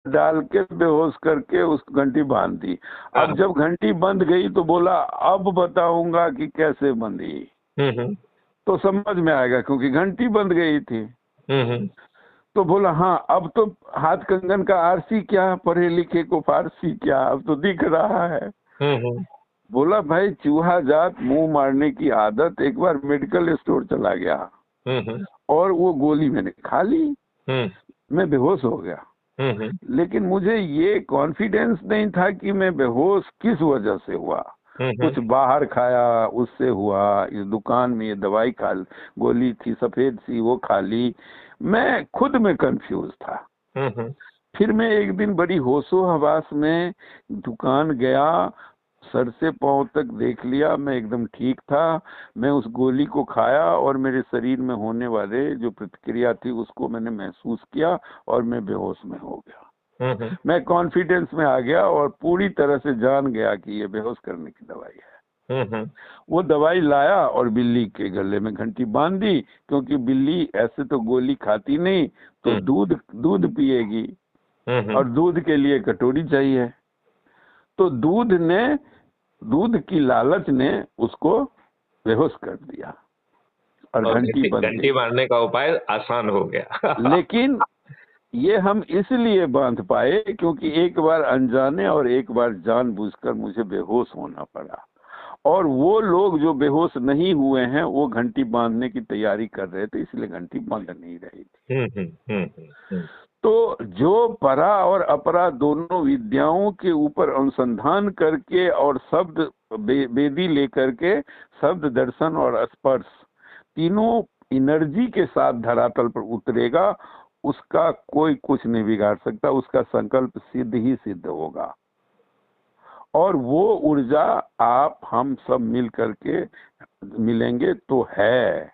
डाल के बेहोश करके उस घंटी बांध दी। हाँ। अब जब घंटी बंद गई तो बोला अब बताऊंगा कि कैसे बंधी। हम्म। तो समझ में आएगा क्योंकि घंटी बंद गई थी। हम्म। तो बोला हाँ अब तो हाथ कंगन का आरसी क्या, पढ़े लिखे को फारसी क्या, अब तो दिख रहा है। हम्म। बोला भाई चूहा जात मुंह मारने की आदत, एक बार मेडिकल स्टोर चला गया हम्म। और वो गोली मैंने खा ली, हम्म। मैं बेहोश हो गया। हम्म। लेकिन मुझे ये कॉन्फिडेंस नहीं था कि मैं बेहोश किस वजह से हुआ। कुछ बाहर खाया उससे हुआ, इस दुकान में ये दवाई खा, गोली थी सफेद सी वो खा ली, मैं खुद में कंफ्यूज था। हम्म। फिर मैं एक दिन बड़ी होशो हवास में दुकान गया, सर से पांव तक देख लिया, मैं एकदम ठीक था। मैं उस गोली को खाया और मेरे शरीर में होने वाले जो प्रतिक्रिया थी उसको मैंने महसूस किया और मैं बेहोश में हो गया। मैं कॉन्फिडेंस में आ गया और पूरी तरह से जान गया कि ये बेहोश करने की दवाई है। वो दवाई लाया और बिल्ली के गले में घंटी बांध दी, क्योंकि बिल्ली ऐसे तो गोली खाती नहीं, तो दूध दूध पिएगी और दूध के लिए कटोरी चाहिए। तो दूध की लालच ने उसको बेहोश कर दिया और घंटी बंद गई। घंटी मारने का उपाय आसान हो गया। लेकिन ये हम इसलिए बांध पाए क्योंकि एक बार अनजाने और एक बार जानबूझकर मुझे बेहोश होना पड़ा, और वो लोग जो बेहोश नहीं हुए हैं वो घंटी बांधने की तैयारी कर रहे थे, इसलिए घंटी बंध नहीं रही थी। तो जो परा और अपरा दोनों विद्याओं के ऊपर अनुसंधान करके और शब्द वेदी लेकर के शब्द दर्शन और स्पर्श तीनों एनर्जी के साथ धरातल पर उतरेगा, उसका कोई कुछ नहीं बिगाड़ सकता, उसका संकल्प सिद्ध ही सिद्ध होगा। और वो ऊर्जा आप हम सब मिल करके मिलेंगे तो है।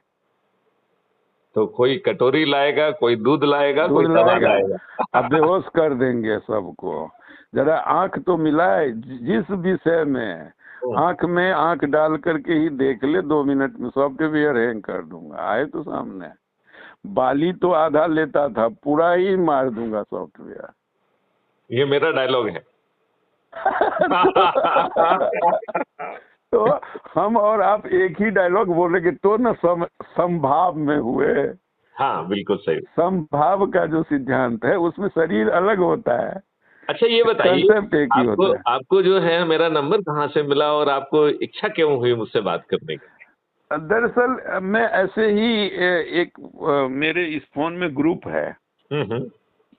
तो कोई कटोरी लाएगा, कोई दूध लाएगा, कोई दवा लाएगा। अब बेहोश कर देंगे सबको। जरा आंख तो मिलाए, जिस विषय में आंख में आंख डाल करके ही देख ले, 2 मिनट में सॉफ्टवेयर हैंग कर दूंगा। आए तो सामने, बाली तो आधा लेता था, पूरा ही मार दूंगा सॉफ्टवेयर। ये मेरा डायलॉग है। तो हम और आप एक ही डायलॉग बोलेंगे तो ना संभाव में हुए। हाँ बिल्कुल सही। संभाव का जो सिद्धांत है उसमें शरीर अलग होता है। अच्छा ये बताइए, कंसेप्ट एक ही होता है। आपको जो है मेरा नंबर कहाँ से मिला और आपको इच्छा क्यों हुई मुझसे बात करने की? दरअसल मैं ऐसे ही एक मेरे इस फोन में ग्रुप है,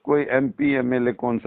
कोई MP MLA कौन सा